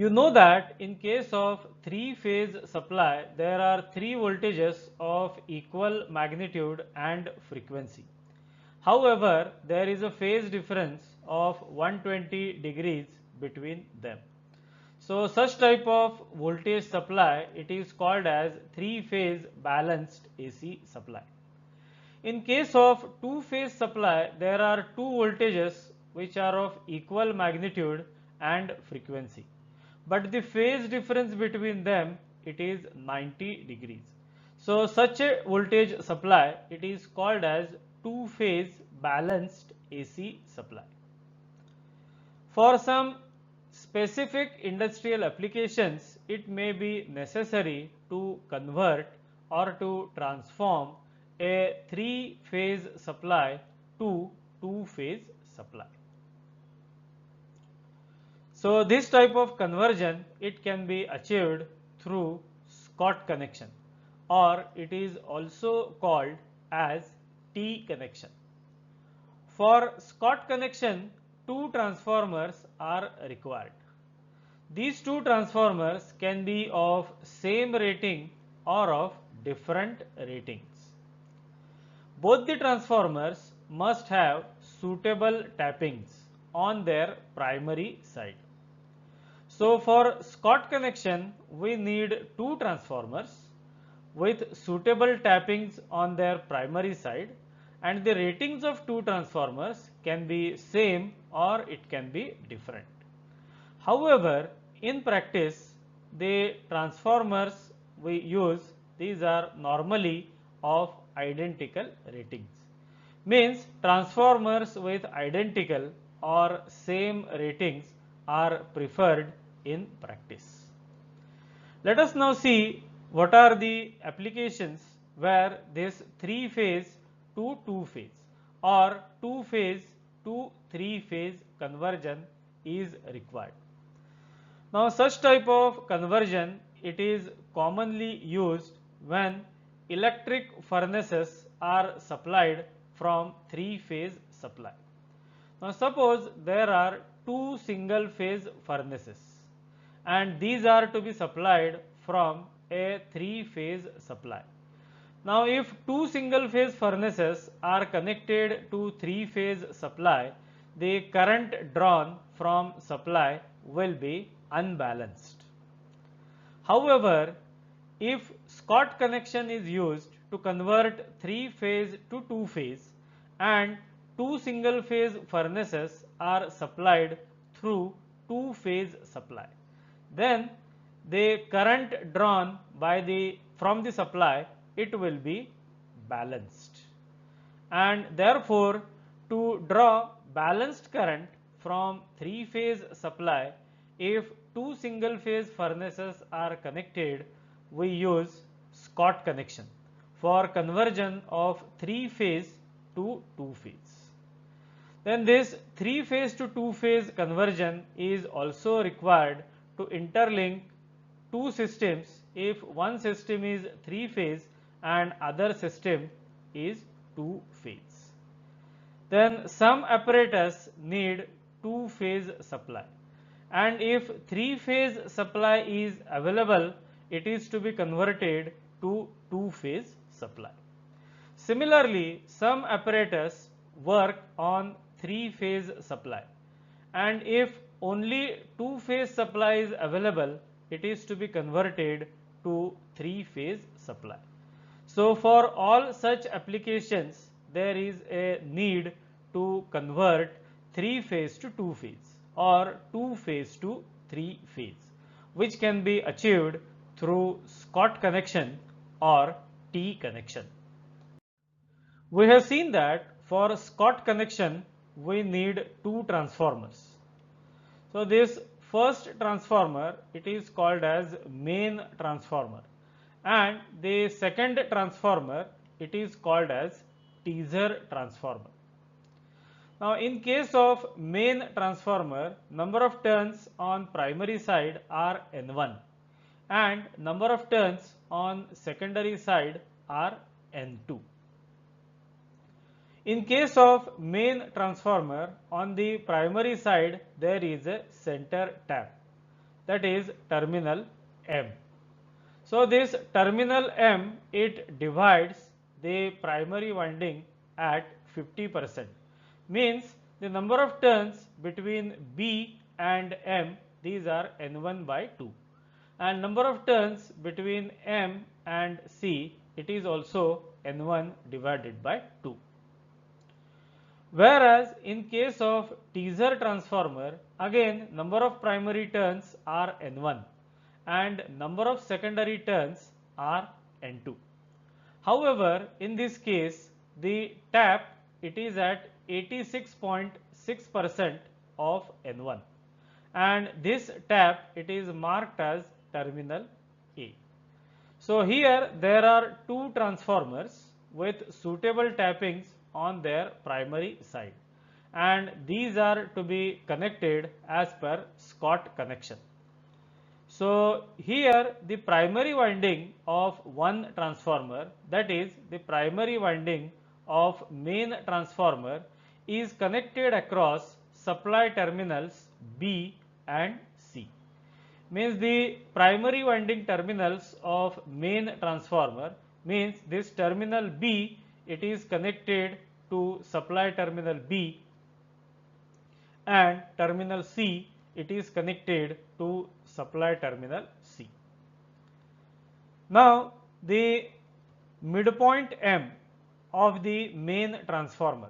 You know that in case of three-phase supply, there are three voltages of equal magnitude and frequency. However, there is a phase difference of 120 degrees between them. So, such type of voltage supply, it is called as three-phase balanced AC supply. In case of two-phase supply, there are two voltages which are of equal magnitude and frequency, but the phase difference between them, it is 90 degrees. So such a voltage supply, it is called as two-phase balanced AC supply. For some specific industrial applications, it may be necessary to convert or to transform a three-phase supply to two-phase supply. So this type of conversion, it can be achieved through Scott connection, or it is also called as T connection. For Scott connection, two transformers are required. These two transformers can be of same rating or of different ratings. Both the transformers must have suitable tappings on their primary side. So for Scott connection, we need two transformers with suitable tappings on their primary side, and the ratings of two transformers can be same or it can be different. However, in practice, the transformers we use, these are normally of identical ratings. Means transformers with identical or same ratings are preferred in practice. Let us now see what are the applications where this three-phase to two-phase or two-phase to three-phase conversion is required. Now such type of conversion, it is commonly used when electric furnaces are supplied from three-phase supply. Now suppose there are two single phase furnaces and these are to be supplied from a three-phase supply. Now if two single phase furnaces are connected to three-phase supply, the current drawn from supply will be unbalanced. However, if Scott connection is used to convert three-phase to two-phase and two single phase furnaces are supplied through two-phase supply, then the current drawn from the supply, it will be balanced, and therefore to draw balanced current from three-phase supply, if two single phase furnaces are connected, we use Scott connection for conversion of three-phase to two-phase. Then this three-phase to two-phase conversion is also required to interlink two systems if one system is three-phase and other system is two-phase. Then some apparatus need two-phase supply, and if three-phase supply is available, it is to be converted to two-phase supply. Similarly, some apparatus work on three-phase supply, and if only two-phase supply is available, it is to be converted to three-phase supply. So for all such applications, there is a need to convert three-phase to two-phase or two-phase to three-phase, which can be achieved through Scott connection or T connection. We have seen that for Scott connection, we need two transformers. So this first transformer, it is called as main transformer, and the second transformer, it is called as teaser transformer. Now in case of main transformer, number of turns on primary side are N1 and number of turns on secondary side are N2. In case of main transformer, on the primary side there is a center tap. that is terminal M. So this terminal M, it divides the primary winding at 50%, means the number of turns between B and M, these are N1 by 2, and number of turns between M and C, it is also N1 divided by 2. Whereas in case of teaser transformer, again number of primary turns are N1 and number of secondary turns are N2. However, in this case the tap, it is at 86.6% of N1 and this tap, it is marked as terminal A. So here there are two transformers with suitable tappings on their primary side, and these are to be connected as per Scott connection. So here the primary winding of one transformer, that is the primary winding of main transformer, is connected across supply terminals B and C. Means the primary winding terminals of main transformer, means this terminal B, it is connected to supply terminal B, and terminal C, it is connected to supply terminal C. Now the midpoint M of the main transformer,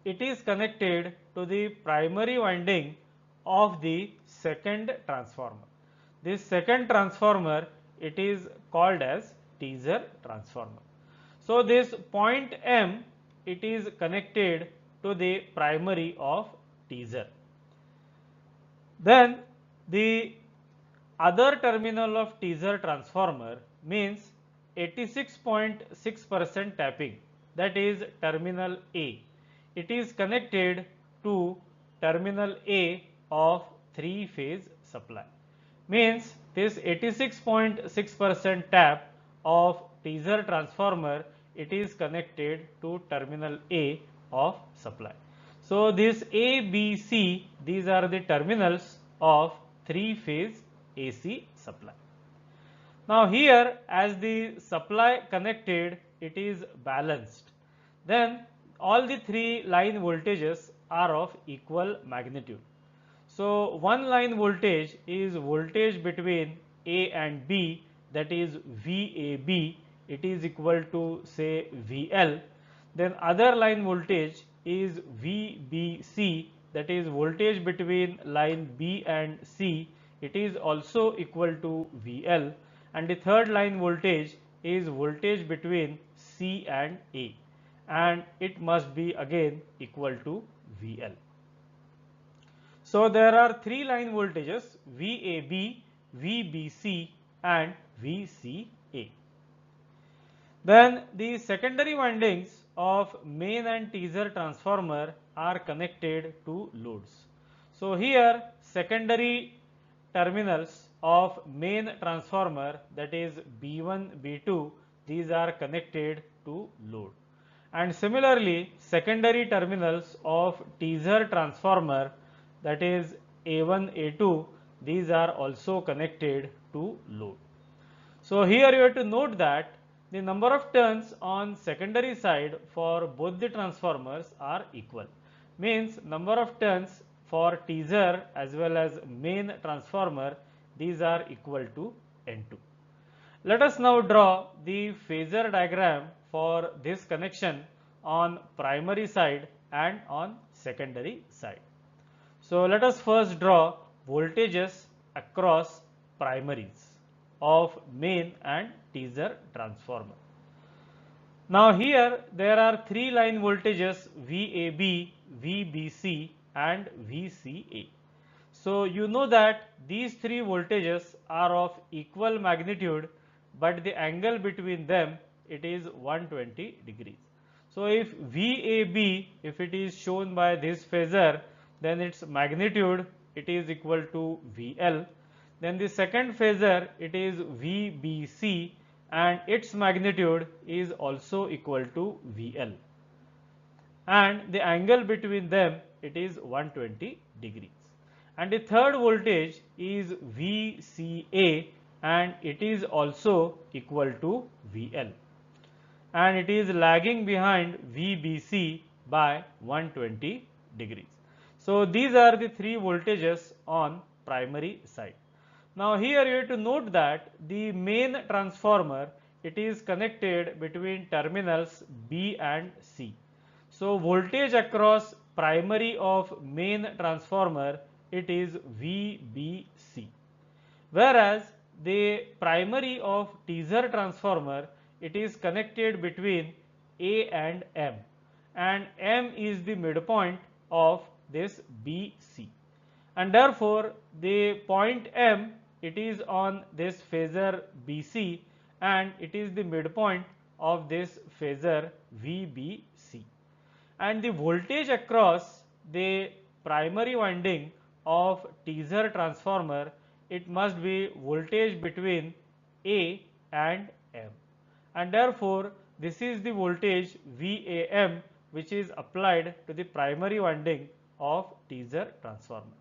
it is connected to the primary winding of the second transformer. This second transformer, it is called as teaser transformer. So this point M, it is connected to the primary of teaser. Then the other terminal of teaser transformer, means 86.6% tapping, that is terminal A. It is connected to terminal A of 3-phase supply. Means this 86.6% tap of teaser transformer, it is connected to terminal A of supply. So this A, B, C, these are the terminals of 3-phase AC supply. Now here, as the supply connected, it is balanced, then all the three line voltages are of equal magnitude. So one line voltage is voltage between A and B, that is VAB, it is equal to say VL. Then other line voltage is VBC, that is voltage between line B and C, it is also equal to VL. And the third line voltage is voltage between C and A, and it must be again equal to VL. So there are three line voltages VAB, VBC and VCA. Then the secondary windings of main and teaser transformer are connected to loads. So here secondary terminals of main transformer, that is B1, B2, these are connected to load. And similarly secondary terminals of teaser transformer, that is A1, A2, these are also connected to load. So here you have to note that the number of turns on secondary side for both the transformers are equal. Means number of turns for teaser as well as main transformer, these are equal to N2. Let us now draw the phasor diagram for this connection on primary side and on secondary side. So let us first draw voltages across primaries of main and teaser transformer. Now here there are three line voltages VAB, VBC and VCA. So you know that these three voltages are of equal magnitude, but the angle between them, it is 120 degrees. So if VAB, if it is shown by this phasor, then its magnitude, it is equal to VL. Then the second phasor, it is VBC and its magnitude is also equal to VL, and the angle between them, it is 120 degrees. and the third voltage is VCA, and it is also equal to VL, and it is lagging behind VBC by 120 degrees. So these are the three voltages on primary side. Now here you have to note that the main transformer, it is connected between terminals B and C. So voltage across primary of main transformer, it is VBC, whereas the primary of teaser transformer, it is connected between A and M is the midpoint of this BC, and therefore the point M, it is on this phasor BC, and it is the midpoint of this phasor VBC, and the voltage across the primary winding of teaser transformer, it must be voltage between A and M, and therefore this is the voltage VAM which is applied to the primary winding of teaser transformer.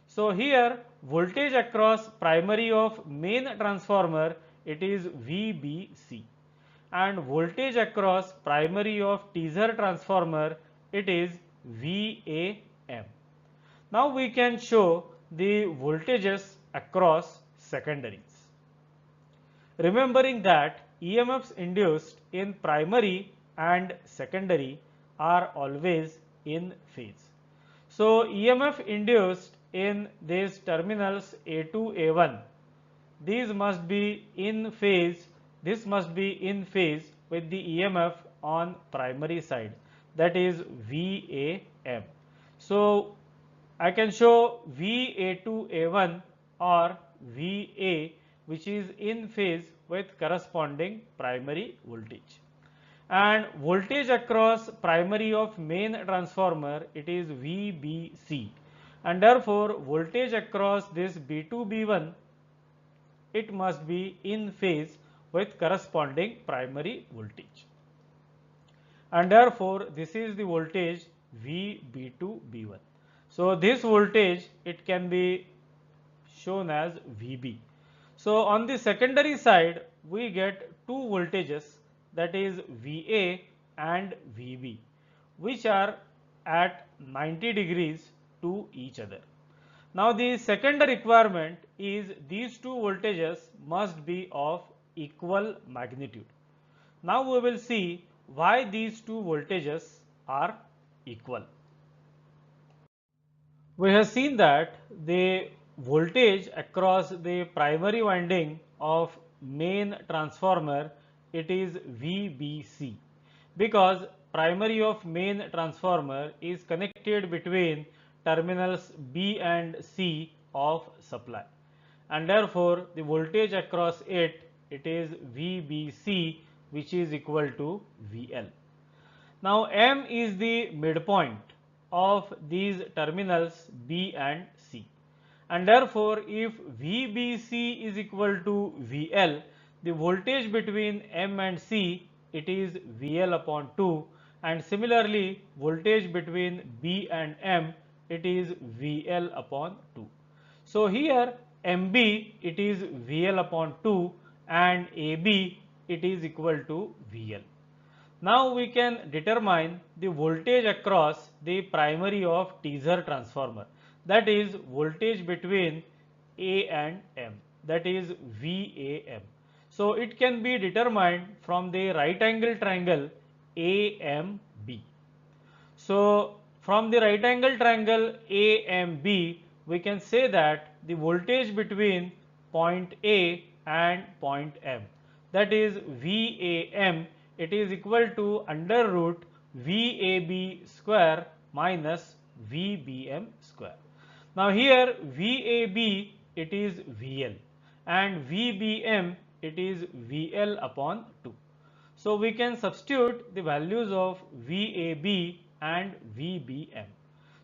So here voltage across primary of main transformer, it is VBC, and voltage across primary of teaser transformer, it is VAM. Now we can show the voltages across secondaries. Remembering that EMFs induced in primary and secondary are always in phase. So EMF induced in these terminals A2, A1, these must be in phase, this must be in phase with the EMF on primary side, that is VAM. So I can show VA2A1 or VA which is in phase with corresponding primary voltage, and voltage across primary of main transformer, it is VBC, and therefore voltage across this B2 B1, it must be in phase with corresponding primary voltage, and therefore this is the voltage VB2 B1. So this voltage, it can be shown as VB. So on the secondary side we get two voltages, that is VA and VB, which are at 90 degrees to each other. Now the second requirement is these two voltages must be of equal magnitude. Now we will see why these two voltages are equal. We have seen that the voltage across the primary winding of main transformer, it is VBC, because primary of main transformer is connected between terminals B and C of supply, and therefore the voltage across it, it is VBC, which is equal to VL. Now M is the midpoint of these terminals B and C, and therefore if VBC is equal to VL, the voltage between M and C, it is VL upon 2, and similarly voltage between B and M, it is VL upon 2. So here MB, it is VL upon 2, and AB, it is equal to VL. Now we can determine the voltage across the primary of teaser transformer, that is voltage between A and M, that is VAM. So it can be determined from the right angle triangle AMB. So from the right angle triangle AMB, we can say that the voltage between point A and point M, that is VAM, it is equal to under root VAB square minus VBM square. Now here VAB, it is VL, and VBM, it is VL upon 2. So we can substitute the values of VAB and VBM.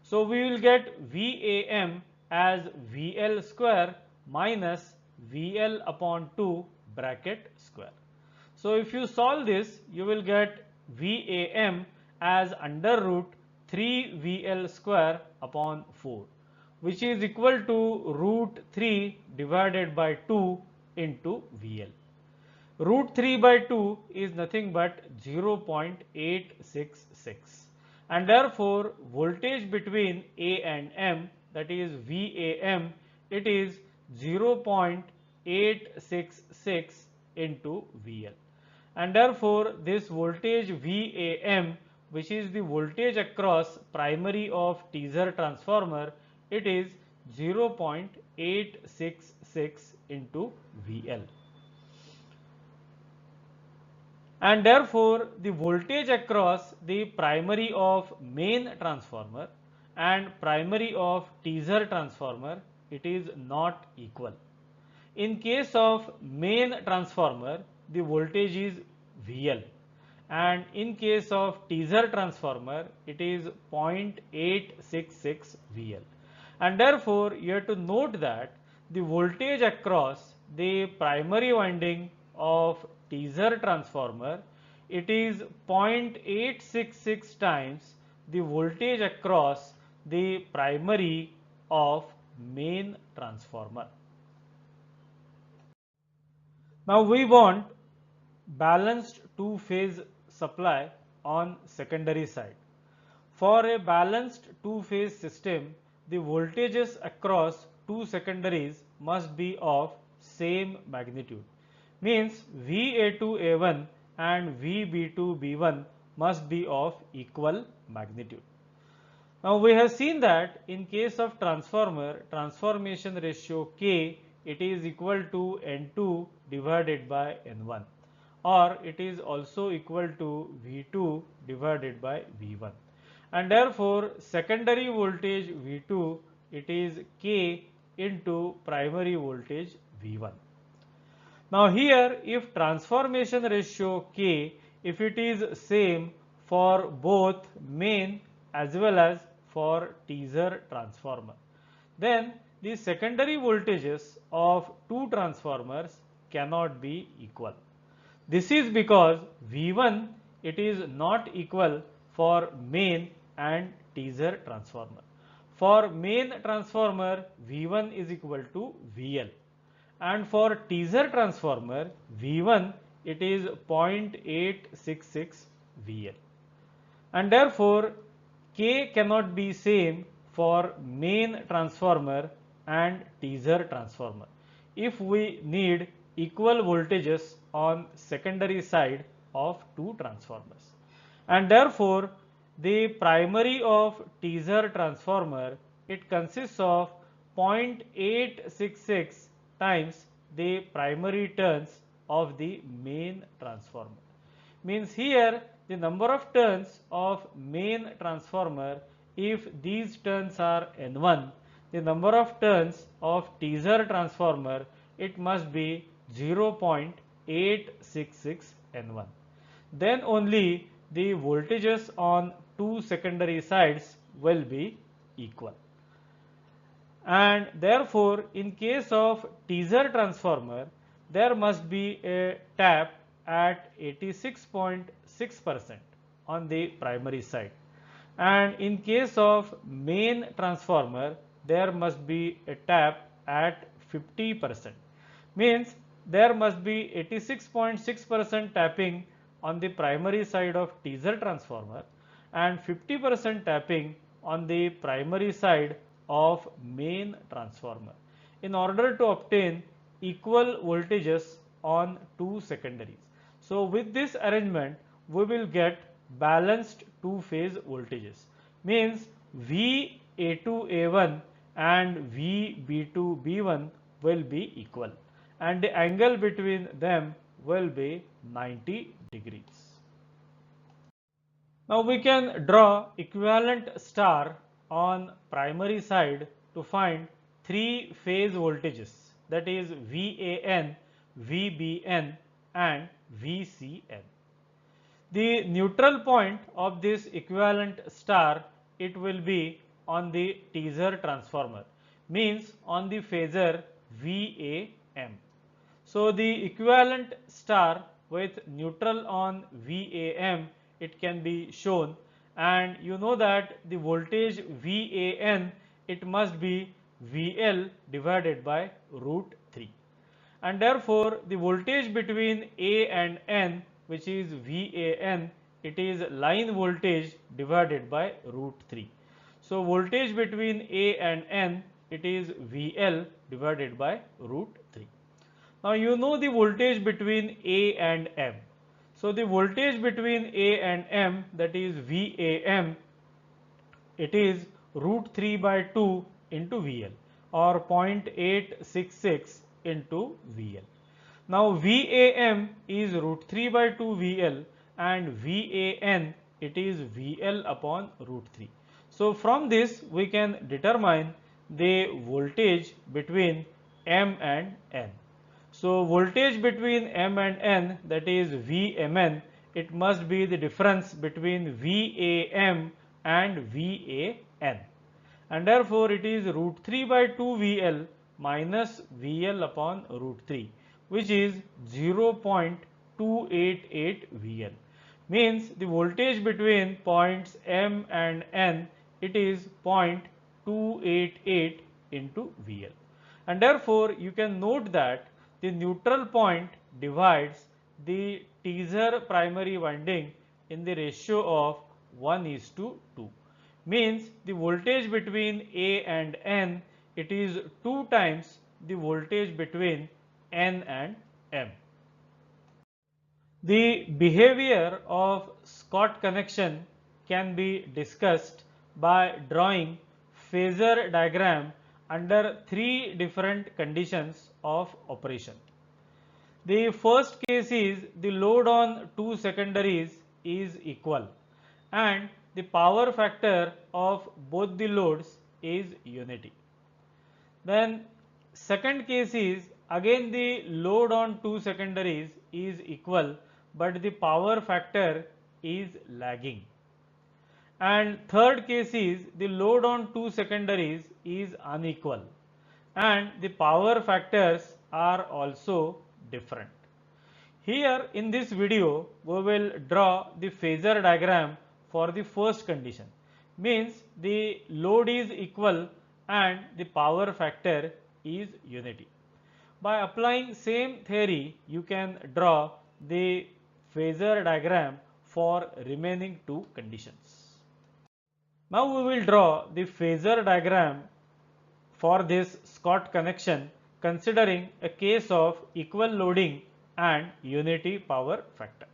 So we will get VAM as VL square minus VL upon 2 bracket square. So if you solve this, you will get VAM as under root 3 VL square upon 4, which is equal to root 3 divided by 2 into VL. Root 3 by 2 is nothing but 0.866, and therefore voltage between A and M, that is VAM, it is 0.866 into VL, and therefore this voltage VAM, which is the voltage across primary of teaser transformer, it is 0.866 into VL. And therefore the voltage across the primary of main transformer and primary of teaser transformer, it is not equal. In case of main transformer, the voltage is VL, and in case of teaser transformer, it is 0.866 VL. And therefore you have to note that the voltage across the primary winding of teaser transformer, it is 0.866 times the voltage across the primary of main transformer. Now we want balanced two-phase supply on secondary side. For a balanced two-phase system, the voltages across two secondaries must be of same magnitude. Means VA2A1 and VB2B1 must be of equal magnitude. Now we have seen that in case of transformer, transformation ratio K, it is equal to N2 divided by N1, or it is also equal to V2 divided by V1, and therefore secondary voltage V2, it is K into primary voltage V1. Now here, if transformation ratio K, if it is same for both main as well as for teaser transformer, then the secondary voltages of two transformers cannot be equal. This is because V1, it is not equal for main and teaser transformer. For main transformer, V1 is equal to VL, and for teaser transformer V1, it is 0.866 VL, and therefore K cannot be same for main transformer and teaser transformer if we need equal voltages on secondary side of two transformers. And therefore the primary of teaser transformer, it consists of 0.866 times the primary turns of the main transformer. Means here the number of turns of main transformer, if these turns are N1, the number of turns of teaser transformer, it must be 0.866 N1. Then only the voltages on two secondary sides will be equal. And therefore in case of teaser transformer, there must be a tap at 86.6% on the primary side, and in case of main transformer, there must be a tap at 50%. Means there must be 86.6% tapping on the primary side of teaser transformer and 50% tapping on the primary side of main transformer in order to obtain equal voltages on two secondaries. So with this arrangement, we will get balanced two-phase voltages. Means VA2A1 and VB2B1 will be equal, and the angle between them will be 90 degrees. Now we can draw equivalent star on primary side to find three phase voltages, that is VAN, VBN and VCN. The neutral point of this equivalent star, it will be on the teaser transformer, means on the phasor VAM. So the equivalent star with neutral on VAM, it can be shown, and you know that the voltage VAN, it must be VL divided by root 3. And therefore, the voltage between A and N, which is VAN, it is line voltage divided by root 3. So, voltage between A and N, it is VL divided by root 3. Now, you know the voltage between A and M. So, the voltage between A and M, that is VAM, it is root 3 by 2 into VL, or 0.866 into VL. Now VAM is root 3 by 2 VL and VAN, it is VL upon root 3. So from this we can determine the voltage between M and N. So voltage between M and N, that is VMN, it must be the difference between VAM and VAN, and therefore it is root 3 by 2 VL minus VL upon root 3, which is 0.288 VL. Means the voltage between points M and N, it is 0.288 into VL. And therefore you can note that the neutral point divides the teaser primary winding in the ratio of 1:2. Means the voltage between A and N, it is 2 times the voltage between N and M. The behavior of Scott connection can be discussed by drawing phasor diagram under 3 different conditions of operation. The first case is the load on 2 secondaries is equal and the power factor of both the loads is unity. Then second case is again the load on 2 secondaries is equal but the power factor is lagging. And third case is the load on 2 secondaries is unequal and the power factors are also different. Here in this video we will draw the phasor diagram for the first condition, means the load is equal and the power factor is unity. By applying same theory you can draw the phasor diagram for remaining 2 conditions. Now we will draw the phasor diagram for this Scott connection considering a case of equal loading and unity power factor.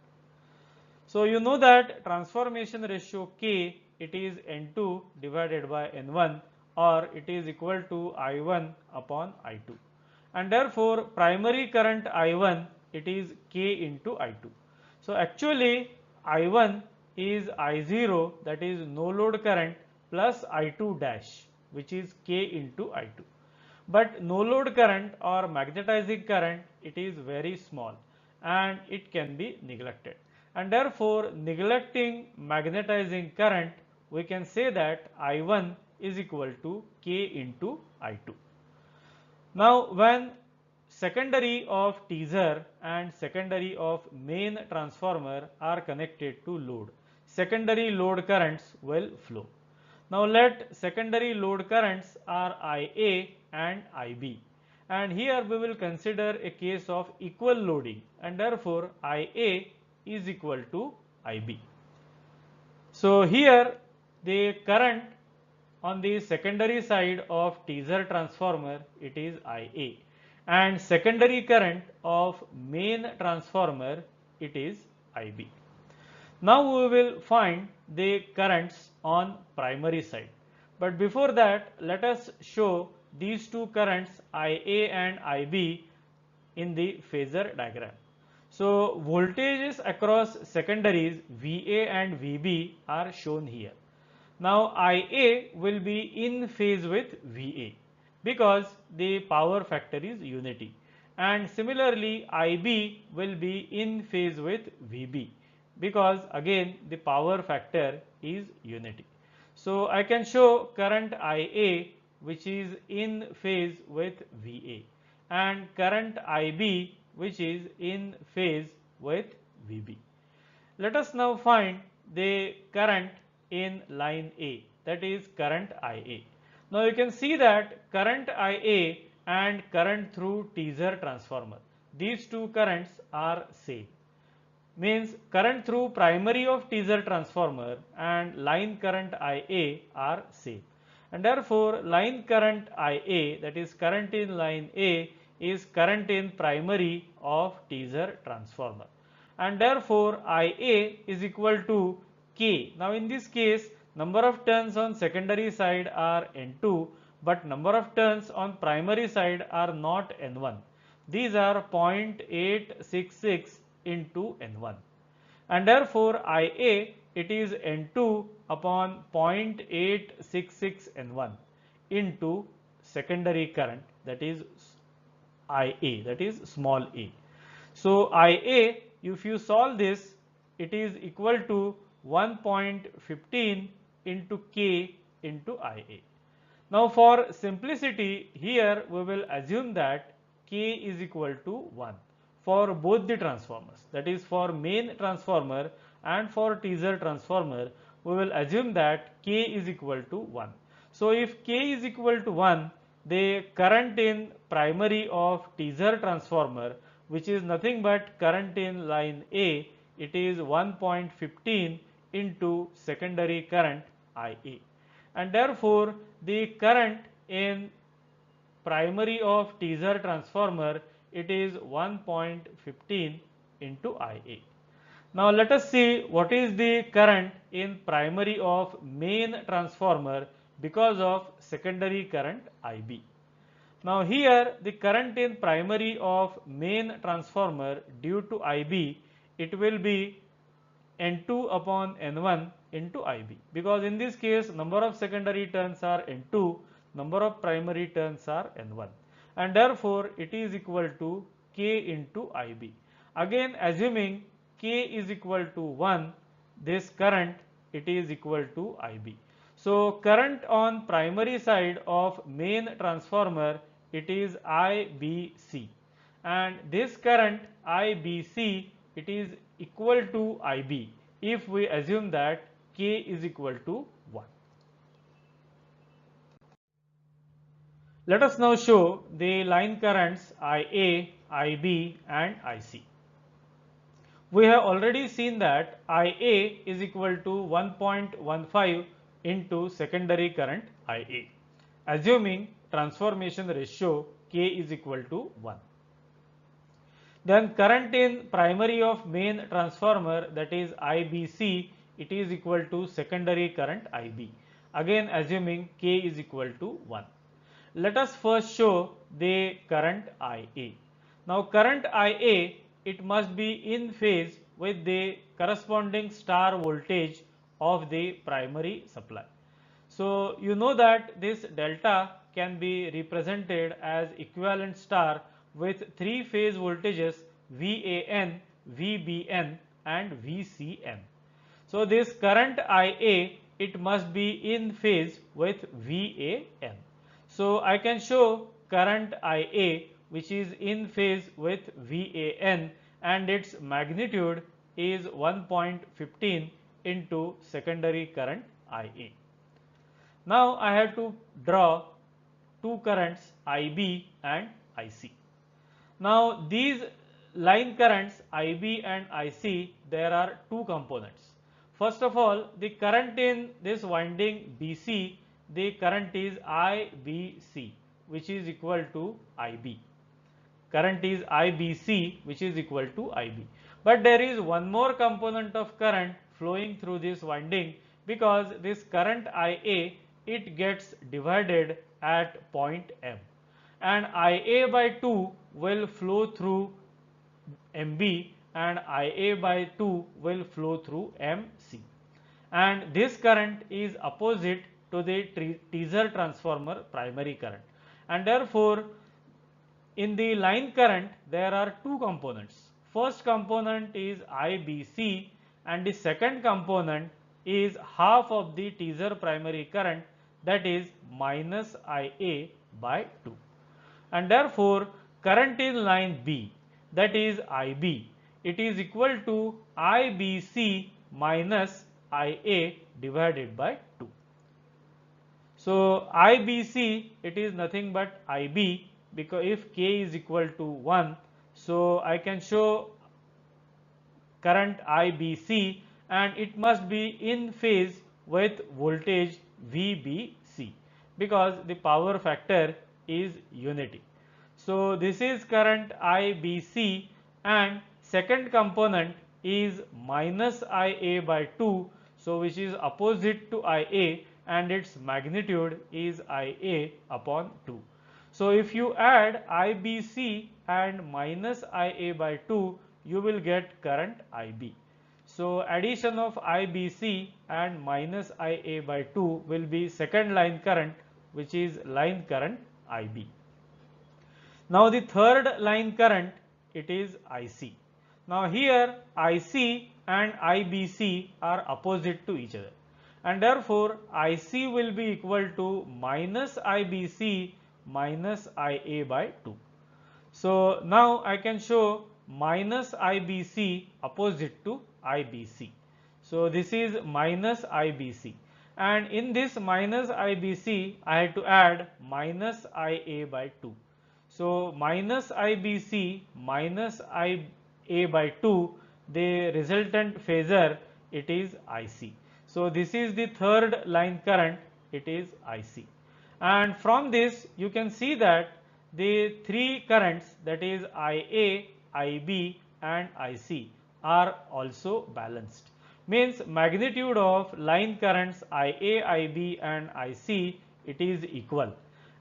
So you know that transformation ratio K, it is N2 divided by N1, or it is equal to I1 upon I2, and therefore primary current I1, it is K into I2. So actually I1 is I0, that is no load current, plus I2 dash, which is K into I2. But no load current or magnetizing current, it is very small and it can be neglected, and therefore neglecting magnetizing current, we can say that I1 is equal to K into I2. Now when secondary of teaser and secondary of main transformer are connected to load, secondary load currents will flow. Now let secondary load currents are IA and IB, and here we will consider a case of equal loading, and therefore IA is equal to IB. So here the current on the secondary side of teaser transformer, it is IA, and secondary current of main transformer, it is IB. Now we will find the currents on primary side, but before that let us show these two currents IA and IB in the phasor diagram. So voltages across secondaries VA and VB are shown here. Now IA will be in phase with VA because the power factor is unity, and similarly IB will be in phase with VB because again the power factor is unity. So I can show current IA which is in phase with VA and current IB which is in phase with VB. Let us now find the current in line A, that is current IA. Now you can see that current IA and current through teaser transformer, these two currents are same. Means current through primary of teaser transformer and line current IA are same. And therefore, line current IA, that is current in line A, is current in primary of teaser transformer. And therefore, IA is equal to K. Now in this case, number of turns on secondary side are N2, but number of turns on primary side are not N1. These are 0.866 into N1, and therefore IA, it is N2 upon 0.866 N1 into secondary current, that is IA, that is small a. So IA, if you solve this, it is equal to 1.15 into K into IA. Now for simplicity, here we will assume that K is equal to 1 for both the transformers, that is for main transformer and for teaser transformer. We will assume that K is equal to 1. So if K is equal to 1, the current in primary of teaser transformer, which is nothing but current in line A, it is 1.15 into secondary current IA, and therefore the current in primary of teaser transformer, it is 1.15 into IA. Now let us see what is the current in primary of main transformer because of secondary current IB. Now here the current in primary of main transformer due to IB, it will be N2 upon N1 into IB, because in this case number of secondary turns are N2, number of primary turns are N1, and therefore it is equal to K into IB. Again assuming K is equal to 1, this current, it is equal to IB. So current on primary side of main transformer, it is IBC, and this current IBC, it is equal to IB if we assume that K is equal to 1. Let us now show the line currents IA, IB and IC. We have already seen that IA is equal to 1.15 into secondary current IA, assuming transformation ratio K is equal to 1. Then current in primary of main transformer, that is IBC, it is equal to secondary current IB, again assuming K is equal to 1. Let us first show the current IA. Now current IA, it must be in phase with the corresponding star voltage of the primary supply. So you know that this delta can be represented as equivalent star with three phase voltages VAN, VBN and VCN. So this current IA, it must be in phase with VAN. So I can show current IA which is in phase with VAN, and its magnitude is 1.15 into secondary current IA. Now I have to draw two currents IB and IC. Now these line currents IB and IC, there are two components. First of all, the current in this winding BC, the current is IBC, which is equal to IB. Current is IBC, which is equal to IB. But there is one more component of current flowing through this winding, because this current IA, it gets divided at point M, and IA by 2 will flow through MB and IA by 2 will flow through MC, and this current is opposite to the teaser transformer primary current, and therefore in the line current there are two components. First component is IBC and the second component is half of the teaser primary current, that is minus IA by 2, and therefore current in line B, that is IB, it is equal to IBC minus IA divided by 2. So IBC, it is nothing but IB, because if K is equal to 1, so I can show current IBC and it must be in phase with voltage VBC, because the power factor is unity. So this is current IBC, and second component is minus IA by 2, so which is opposite to IA and its magnitude is IA upon 2. So if you add IBC and minus IA by 2, you will get current IB. So addition of IBC and minus IA by 2 will be second line current, which is line current IB. Now the third line current, it is IC. Now here IC and IBC are opposite to each other, and therefore IC will be equal to minus IBC minus IA by 2. So now I can show minus IBC opposite to IBC. So this is minus IBC, and in this minus IBC I had to add minus IA by 2. So minus IBC minus IA by 2, the resultant phasor, it is IC. So this is the third line current, it is IC. And from this you can see that the three currents, that is IA, IB and IC, are also balanced. Means magnitude of line currents IA, IB and IC, it is equal,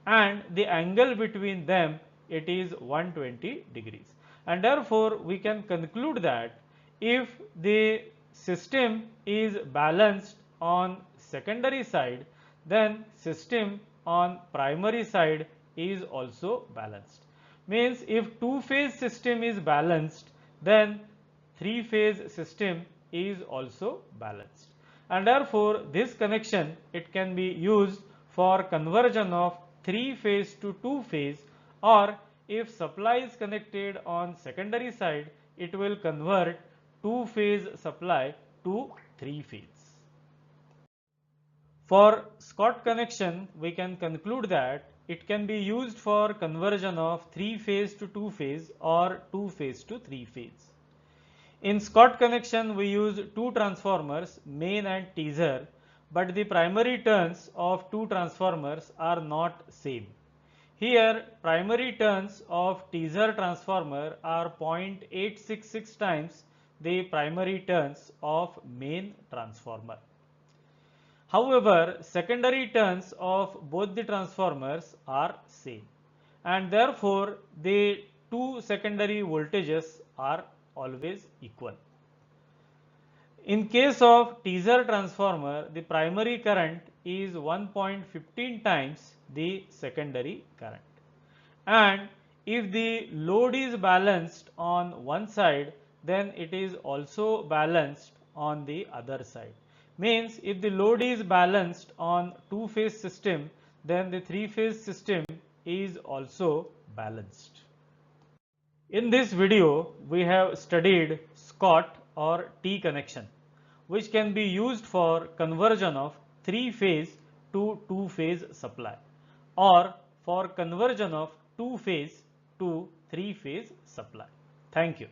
and the angle between them, it is 120 degrees. And therefore we can conclude that if the system is balanced on secondary side, then system on primary side is also balanced. Means if two phase system is balanced, then three phase system is also balanced, and therefore this connection, it can be used for conversion of three phase to two phase, or if supply is connected on secondary side, it will convert two phase supply to three phase. For Scott connection, we can conclude that it can be used for conversion of three phase to two phase or two phase to three phase. In Scott connection, we use two transformers, main and teaser, but the primary turns of two transformers are not same. Here primary turns of teaser transformer are 0.866 times the primary turns of main transformer. However, secondary turns of both the transformers are same, and therefore the two secondary voltages are always equal. In case of teaser transformer, the primary current is 1.15 times the secondary current, and if the load is balanced on one side, then it is also balanced on the other side. Means if the load is balanced on two phase system, then the three phase system is also balanced. In this video, we have studied Scott or T connection, which can be used for conversion of three phase to two phase supply, or for conversion of two phase to three phase supply. Thank you.